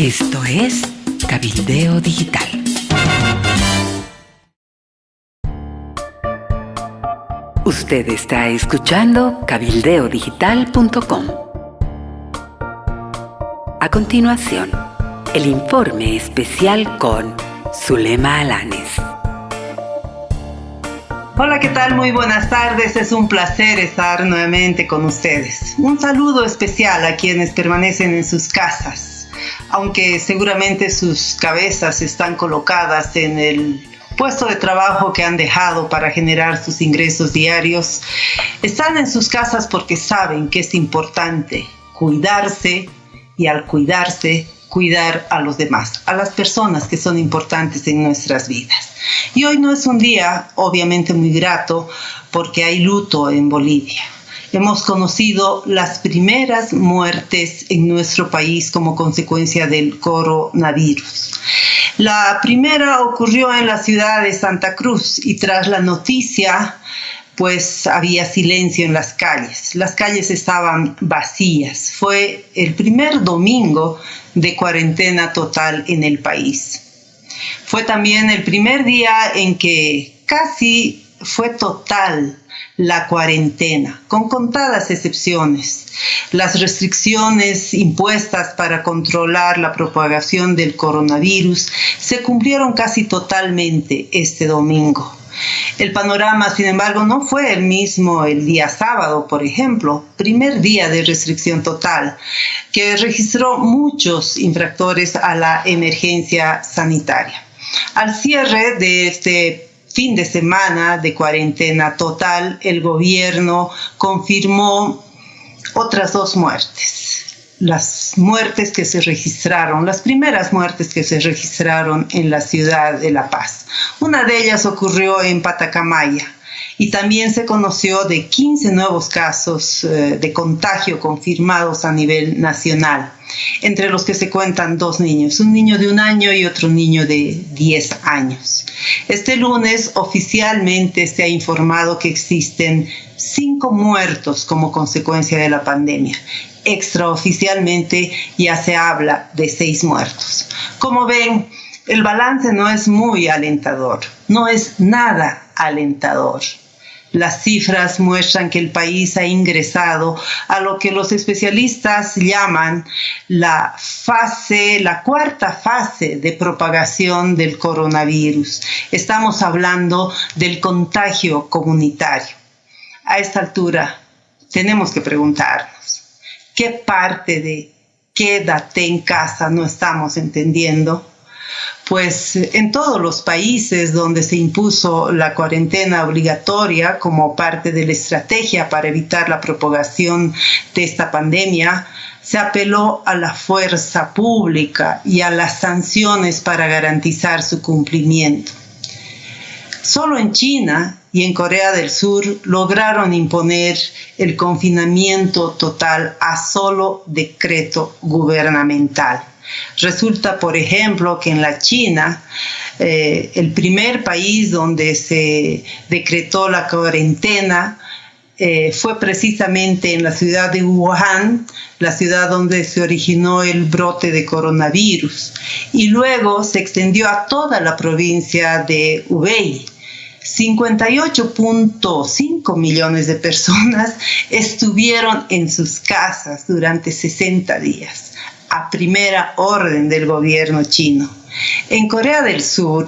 Esto es Cabildeo Digital. Usted está escuchando cabildeodigital.com. A continuación, el informe especial con Zulema Alanes. Hola, ¿qué tal? Muy buenas tardes. Es un placer estar nuevamente con ustedes. Un saludo especial a quienes permanecen en sus casas, aunque seguramente sus cabezas están colocadas en el puesto de trabajo que han dejado para generar sus ingresos diarios. Están en sus casas porque saben que es importante cuidarse y al cuidarse, cuidar a los demás, a las personas que son importantes en nuestras vidas. Y hoy no es un día obviamente muy grato porque hay luto en Bolivia. Hemos conocido las primeras muertes en nuestro país como consecuencia del coronavirus. La primera ocurrió en la ciudad de Santa Cruz y tras la noticia, pues había silencio en las calles. Las calles estaban vacías. Fue el primer domingo de cuarentena total en el país. Fue también el primer día en que casi fue total la cuarentena, con contadas excepciones. Las restricciones impuestas para controlar la propagación del coronavirus se cumplieron casi totalmente este domingo. El panorama, sin embargo, no fue el mismo el día sábado, por ejemplo, primer día de restricción total, que registró muchos infractores a la emergencia sanitaria. Al cierre de este fin de semana de cuarentena total, el gobierno confirmó otras 2 muertes. Las muertes que se registraron, las primeras muertes que se registraron en la ciudad de La Paz. Una de ellas ocurrió en Patacamaya y también se conoció de 15 nuevos casos de contagio confirmados a nivel nacional, entre los que se cuentan 2 niños, un niño de 1 año y otro niño de 10 años. Este lunes oficialmente se ha informado que existen 5 muertos como consecuencia de la pandemia. Extraoficialmente ya se habla de 6 muertos. Como ven, el balance no es muy alentador, no es nada alentador. Las cifras muestran que el país ha ingresado a lo que los especialistas llaman la cuarta fase de propagación del coronavirus. Estamos hablando del contagio comunitario. A esta altura tenemos que preguntarnos, ¿qué parte de quédate en casa no estamos entendiendo? Pues en todos los países donde se impuso la cuarentena obligatoria como parte de la estrategia para evitar la propagación de esta pandemia, se apeló a la fuerza pública y a las sanciones para garantizar su cumplimiento. Solo en China y en Corea del Sur lograron imponer el confinamiento total a solo decreto gubernamental. Resulta, por ejemplo, que en la China, el primer país donde se decretó la cuarentena fue precisamente en la ciudad de Wuhan, la ciudad donde se originó el brote de coronavirus, y luego se extendió a toda la provincia de Hubei. 58.5 millones de personas estuvieron en sus casas durante 60 días, a primera orden del gobierno chino. En Corea del Sur,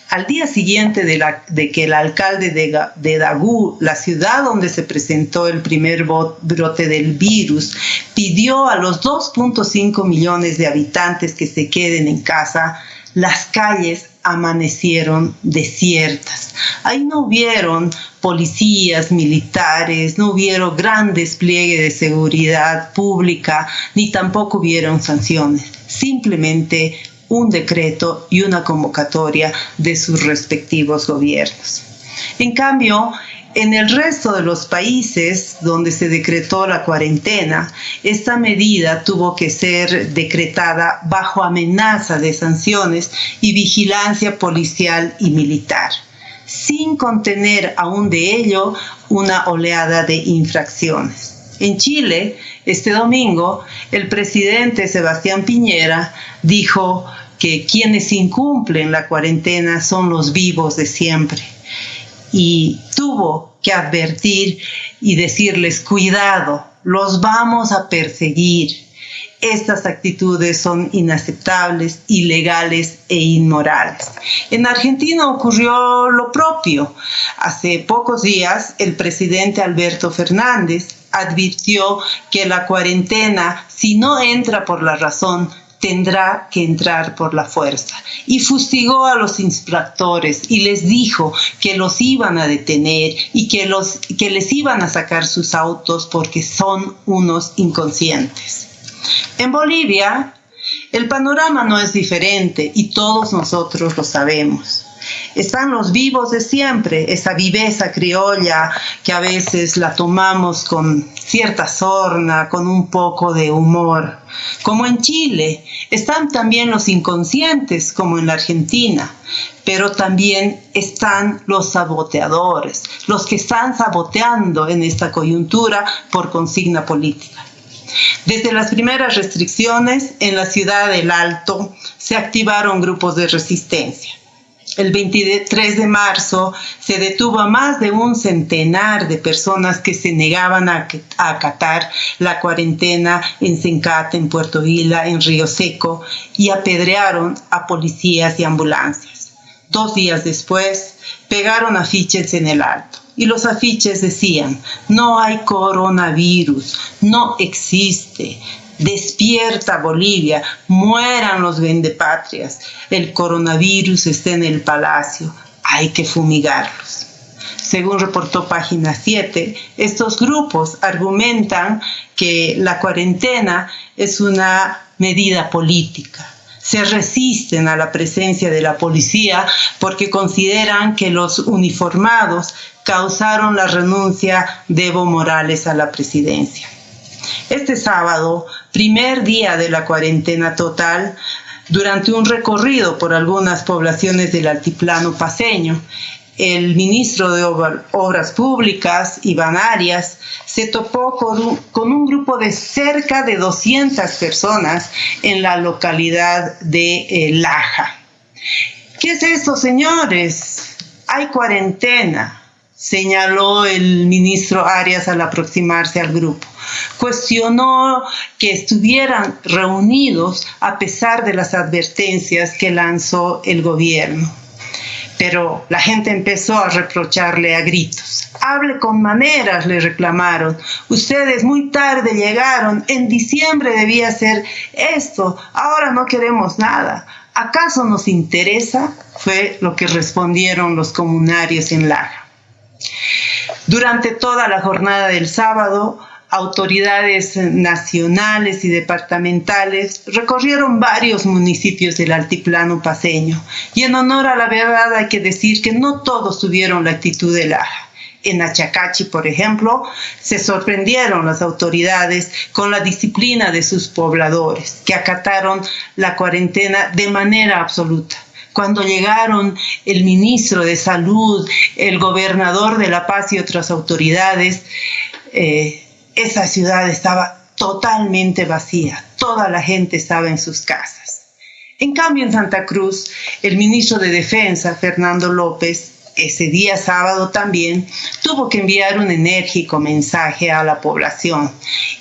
al día siguiente de que el alcalde de Daegu, la ciudad donde se presentó el primer brote del virus, pidió a los 2.5 millones de habitantes que se queden en casa, las calles amanecieron desiertas. Ahí no hubieron policías, militares, no hubieron gran despliegue de seguridad pública, ni tampoco hubieron sanciones. Simplemente un decreto y una convocatoria de sus respectivos gobiernos. En cambio, en el resto de los países donde se decretó la cuarentena, esta medida tuvo que ser decretada bajo amenaza de sanciones y vigilancia policial y militar, sin contener aún de ello una oleada de infracciones. En Chile, este domingo, el presidente Sebastián Piñera dijo que quienes incumplen la cuarentena son los vivos de siempre. Y tuvo que advertir y decirles, cuidado, los vamos a perseguir. Estas actitudes son inaceptables, ilegales e inmorales. En Argentina ocurrió lo propio. Hace pocos días, el presidente Alberto Fernández advirtió que la cuarentena, si no entra por la razón, tendrá que entrar por la fuerza. Y fustigó a los infractores y les dijo que los iban a detener y que les iban a sacar sus autos porque son unos inconscientes. En Bolivia, el panorama no es diferente y todos nosotros lo sabemos. Están los vivos de siempre, esa viveza criolla que a veces la tomamos con cierta sorna, con un poco de humor. Como en Chile, están también los inconscientes, como en la Argentina, pero también están los saboteadores, los que están saboteando en esta coyuntura por consigna política. Desde las primeras restricciones, en la ciudad del Alto se activaron grupos de resistencia. El 23 de marzo se detuvo a más de un centenar de personas que se negaban a acatar la cuarentena en Sencate, en Puerto Vila, en Río Seco, y apedrearon a policías y ambulancias. 2 días después, pegaron afiches en el Alto. Y los afiches decían, no hay coronavirus, no existe. Despierta Bolivia, mueran los vendepatrias. El coronavirus está en el palacio, hay que fumigarlos. Según reportó Página 7, estos grupos argumentan que la cuarentena es una medida política. Se resisten a la presencia de la policía porque consideran que los uniformados causaron la renuncia de Evo Morales a la presidencia. Este sábado, primer día de la cuarentena total, durante un recorrido por algunas poblaciones del altiplano paceño, el ministro de Obras Públicas, Iván Arias, se topó con un grupo de cerca de 200 personas en la localidad de Laja. ¿Qué es esto, señores? Hay cuarentena, señaló el ministro Arias al aproximarse al grupo. Cuestionó que estuvieran reunidos a pesar de las advertencias que lanzó el gobierno. Pero la gente empezó a reprocharle a gritos. Hable con maneras, le reclamaron. Ustedes muy tarde llegaron, en diciembre debía ser esto, ahora no queremos nada. ¿Acaso nos interesa? Fue lo que respondieron los comunarios en Laja. Durante toda la jornada del sábado, autoridades nacionales y departamentales recorrieron varios municipios del altiplano paceño. Y en honor a la verdad hay que decir que no todos tuvieron la actitud de Laja. En Achacachi, por ejemplo, se sorprendieron las autoridades con la disciplina de sus pobladores, que acataron la cuarentena de manera absoluta. Cuando llegaron el ministro de Salud, el gobernador de La Paz y otras autoridades, esa ciudad estaba totalmente vacía. Toda la gente estaba en sus casas. En cambio, en Santa Cruz, el ministro de Defensa, Fernando López, ese día sábado también, tuvo que enviar un enérgico mensaje a la población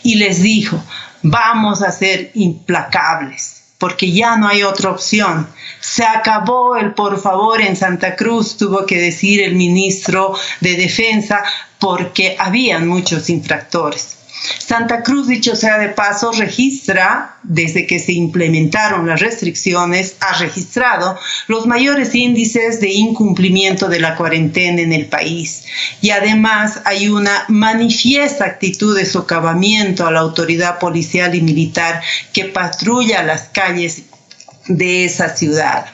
y les dijo, vamos a ser implacables, porque ya no hay otra opción. Se acabó el por favor en Santa Cruz, tuvo que decir el ministro de Defensa, porque habían muchos infractores. Santa Cruz, dicho sea de paso, registra, desde que se implementaron las restricciones, ha registrado los mayores índices de incumplimiento de la cuarentena en el país. Y además hay una manifiesta actitud de socavamiento a la autoridad policial y militar que patrulla las calles de esa ciudad.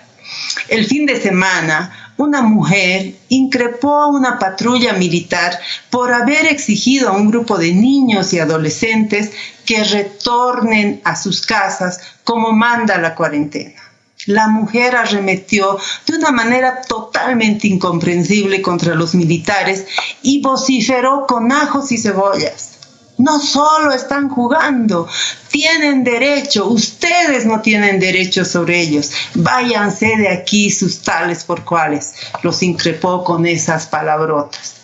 El fin de semana, una mujer increpó a una patrulla militar por haber exigido a un grupo de niños y adolescentes que retornen a sus casas como manda la cuarentena. La mujer arremetió de una manera totalmente incomprensible contra los militares y vociferó con ajos y cebollas. No solo están jugando, tienen derecho, ustedes no tienen derecho sobre ellos. Váyanse de aquí sus tales por cuales, los increpó con esas palabrotas.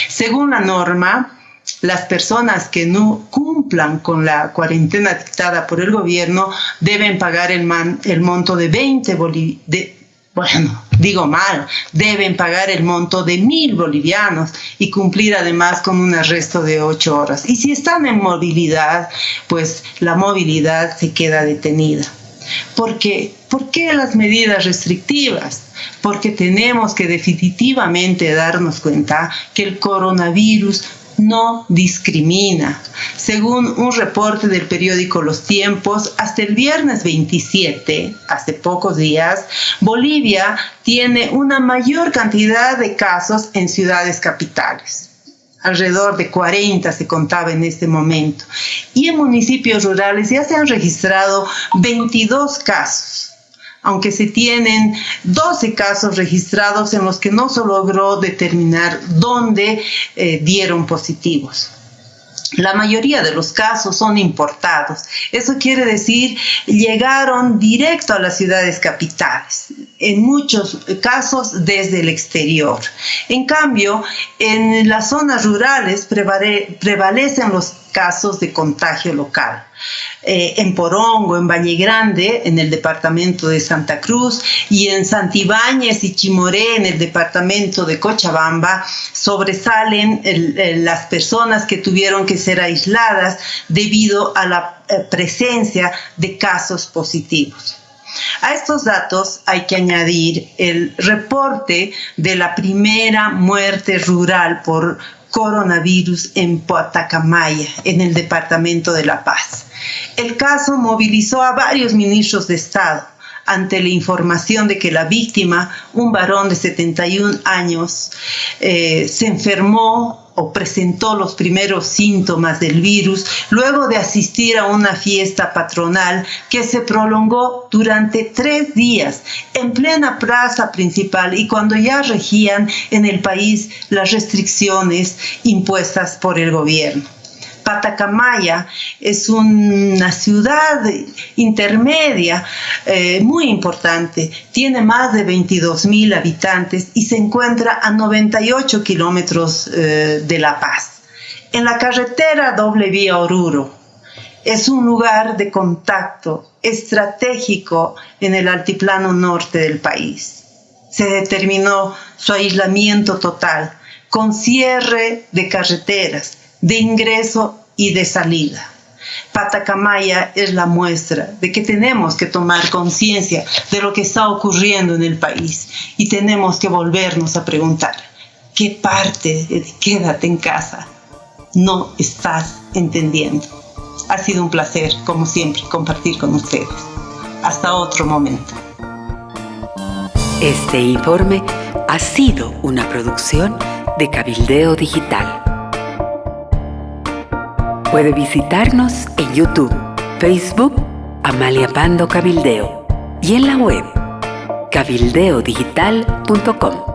Según la norma, las personas que no cumplan con la cuarentena dictada por el gobierno deben pagar el monto de 20 bolivianos. Deben pagar el monto de 1.000 bolivianos y cumplir además con un arresto de 8 horas. Y si están en movilidad, pues la movilidad se queda detenida. ¿Por qué? ¿Por qué las medidas restrictivas? Porque tenemos que definitivamente darnos cuenta que el coronavirus no discrimina. Según un reporte del periódico Los Tiempos, hasta el viernes 27, hace pocos días, Bolivia tiene una mayor cantidad de casos en ciudades capitales. Alrededor de 40 se contaba en este momento. Y en municipios rurales ya se han registrado 22 casos. Aunque se tienen 12 casos registrados en los que no se logró determinar dónde dieron positivos. La mayoría de los casos son importados. Eso quiere decir, llegaron directo a las ciudades capitales, en muchos casos desde el exterior. En cambio, en las zonas rurales prevalecen los casos de contagio local. En Porongo, en Valle Grande, en el departamento de Santa Cruz, y en Santibáñez y Chimoré, en el departamento de Cochabamba, sobresalen las personas que tuvieron que ser aisladas debido a la presencia de casos positivos. A estos datos hay que añadir el reporte de la primera muerte rural por coronavirus en Patacamaya, en el departamento de La Paz. El caso movilizó a varios ministros de Estado ante la información de que la víctima, un varón de 71 años, se enfermó o presentó los primeros síntomas del virus luego de asistir a una fiesta patronal que se prolongó durante 3 días en plena plaza principal y cuando ya regían en el país las restricciones impuestas por el gobierno. Patacamaya es una ciudad intermedia muy importante, tiene más de 22,000 habitantes y se encuentra a 98 kilómetros de La Paz. En la carretera doble vía Oruro. Es un lugar de contacto estratégico en el altiplano norte del país. Se determinó su aislamiento total, con cierre de carreteras, de ingreso y de salida. Patacamaya es la muestra de que tenemos que tomar conciencia de lo que está ocurriendo en el país y tenemos que volvernos a preguntar, ¿qué parte de quédate en casa no estás entendiendo? Ha sido un placer, como siempre, compartir con ustedes. Hasta otro momento. Este informe ha sido una producción de Cabildeo Digital. Puede visitarnos en YouTube, Facebook, Amalia Pando Cabildeo y en la web cabildeodigital.com.